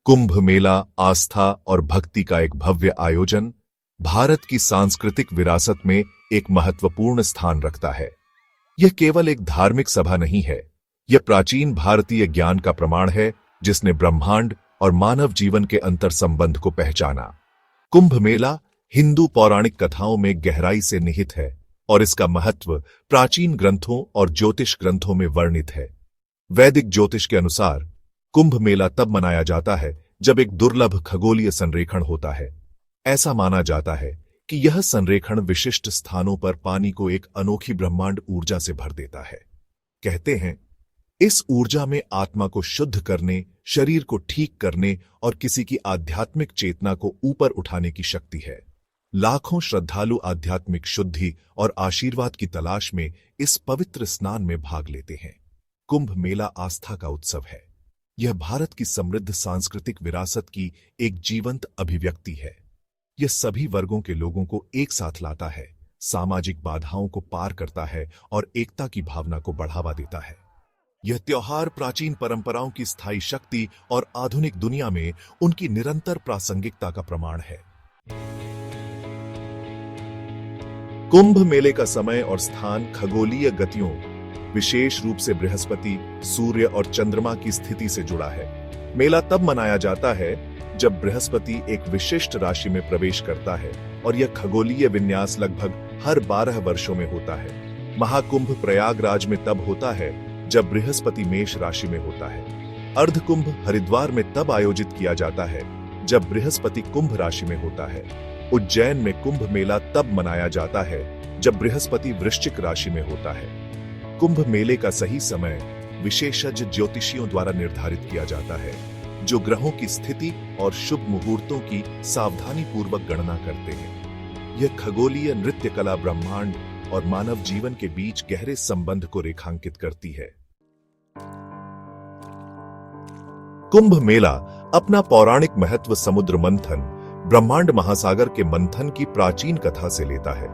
कुंभ मेला आस्था और भक्ति का एक भव्य आयोजन भारत की सांस्कृतिक विरासत में एक महत्वपूर्ण स्थान रखता है। यह केवल एक धार्मिक सभा नहीं है, यह प्राचीन भारतीय ज्ञान का प्रमाण है जिसने ब्रह्मांड और मानव जीवन के अंतर संबंध को पहचाना। कुंभ मेला हिंदू पौराणिक कथाओं में गहराई से निहित है और इसका महत्व प्राचीन ग्रंथों और ज्योतिष ग्रंथों में वर्णित है। वैदिक ज्योतिष के अनुसार कुंभ मेला तब मनाया जाता है जब एक दुर्लभ खगोलीय संरेखण होता है। ऐसा माना जाता है कि यह संरेखण विशिष्ट स्थानों पर पानी को एक अनोखी ब्रह्मांड ऊर्जा से भर देता है। कहते हैं, इस ऊर्जा में आत्मा को शुद्ध करने, शरीर को ठीक करने और किसी की आध्यात्मिक चेतना को ऊपर उठाने की शक्ति है। लाखों श्रद्धालु आध्यात्मिक शुद्धि और आशीर्वाद की तलाश में इस पवित्र स्नान में भाग लेते हैं। कुंभ मेला आस्था का उत्सव है। यह भारत की समृद्ध सांस्कृतिक विरासत की एक जीवंत अभिव्यक्ति है। यह सभी वर्गों के लोगों को एक साथ लाता है, सामाजिक बाधाओं को पार करता है और एकता की भावना को बढ़ावा देता है। यह त्योहार प्राचीन परंपराओं की स्थायी शक्ति और आधुनिक दुनिया में उनकी निरंतर प्रासंगिकता का प्रमाण है। कुंभ मेले का समय और स्थान खगोलीय गतियों, विशेष रूप से बृहस्पति, सूर्य और चंद्रमा की स्थिति से जुड़ा है। मेला तब मनाया जाता है जब बृहस्पति एक विशिष्ट राशि में प्रवेश करता है और यह खगोलीय विन्यास लगभग हर 12 वर्षों में होता है। महाकुंभ प्रयागराज में तब होता है जब बृहस्पति मेष राशि में होता है। अर्धकुंभ हरिद्वार में तब आयोजित किया जाता है जब बृहस्पति कुंभ राशि में होता है। उज्जैन में कुंभ मेला तब मनाया जाता है जब बृहस्पति वृश्चिक राशि में होता है। कुंभ मेले का सही समय विशेषज्ञ ज्योतिषियों द्वारा निर्धारित किया जाता है, जो ग्रहों की स्थिति और शुभ मुहूर्तों की सावधानी पूर्वक गणना करते हैं। यह खगोलीय नृत्य कला ब्रह्मांड और मानव जीवन के बीच गहरे संबंध को रेखांकित करती है। कुंभ मेला अपना पौराणिक महत्व समुद्र मंथन, ब्रह्मांड महासागर के मंथन की प्राचीन कथा से लेता है।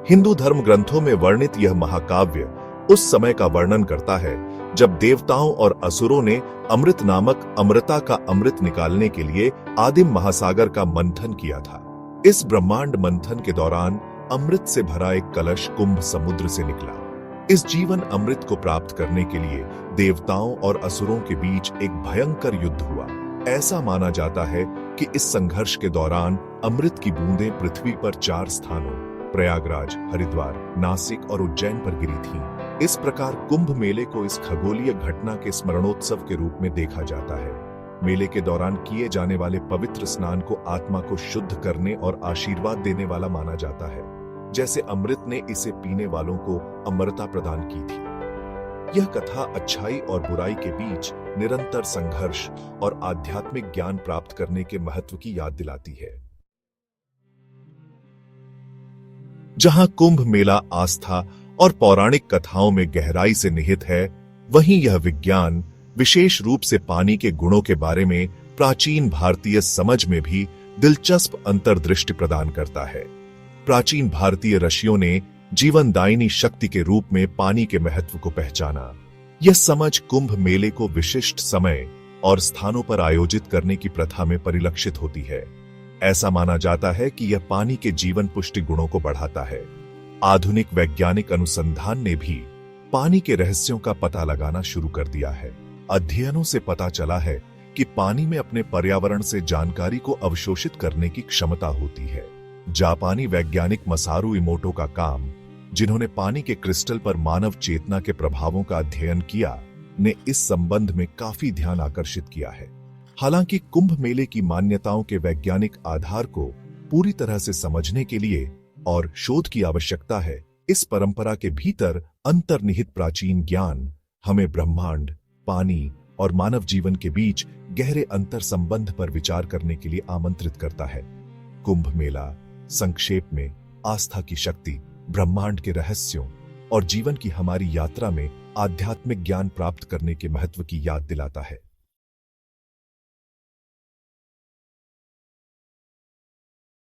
हिंदू धर्म ग्रंथों में वर्णित यह महाकाव्य उस समय का वर्णन करता है जब देवताओं और असुरों ने अमृत नामक अमृता का अमृत निकालने के लिए आदिम महासागर का मंथन किया था। इस ब्रह्मांड मंथन के दौरान अमृत से भरा एक कलश कुंभ समुद्र से निकला। इस जीवन अमृत को प्राप्त करने के लिए देवताओं और असुरों के बीच एक भयंकर युद्ध हुआ। ऐसा माना जाता है कि इस संघर्ष के दौरान अमृत की बूंदें पृथ्वी पर 4 स्थानों प्रयागराज, हरिद्वार, नासिक और उज्जैन पर गिरी थीं। इस प्रकार कुंभ मेले को इस खगोलीय घटना के स्मरणोत्सव के रूप में देखा जाता है। मेले के दौरान किए जाने वाले पवित्र स्नान को आत्मा को शुद्ध करने और आशीर्वाद देने वाला माना जाता है, जैसे अमृत ने इसे पीने वालों को अमरता प्रदान की थी। यह कथा अच्छाई और बुराई के बीच निरंतर संघर्ष और आध्यात्मिक ज्ञान प्राप्त करने के महत्व की याद दिलाती है। जहां कुंभ मेला आस्था और पौराणिक कथाओं में गहराई से निहित है, वहीं यह विज्ञान, विशेष रूप से पानी के गुणों के बारे में प्राचीन भारतीय समझ में भी दिलचस्प अंतर्दृष्टि प्रदान करता है। प्राचीन भारतीय ऋषियों ने जीवनदायिनी शक्ति के रूप में पानी के महत्व को पहचाना। यह समझ कुंभ मेले को विशिष्ट समय और स्थानों पर आयोजित करने की प्रथा में परिलक्षित होती है। ऐसा माना जाता है कि यह पानी के जीवन पुष्टि गुणों को बढ़ाता है। आधुनिक वैज्ञानिक अनुसंधान ने भी पानी के रहस्यों का पता लगाना शुरू कर दिया है। अध्ययनों से पता चला है कि पानी में अपने पर्यावरण से जानकारी को अवशोषित करने की क्षमता होती है। जापानी वैज्ञानिक मसारू इमोटो का काम, जिन्होंने पानी के क्रिस्टल पर मानव चेतना के प्रभावों का अध्ययन किया, ने इस संबंध में काफी ध्यान आकर्षित किया है। हालांकि कुंभ मेले की मान्यताओं के वैज्ञानिक आधार को पूरी तरह से समझने के लिए और शोध की आवश्यकता है, इस परंपरा के भीतर अंतर्निहित प्राचीन ज्ञान हमें ब्रह्मांड, पानी और मानव जीवन के बीच गहरे अंतर संबंध पर विचार करने के लिए आमंत्रित करता है। कुंभ मेला संक्षेप में आस्था की शक्ति, ब्रह्मांड के रहस्यों और जीवन की हमारी यात्रा में आध्यात्मिक ज्ञान प्राप्त करने के महत्व की याद दिलाता है।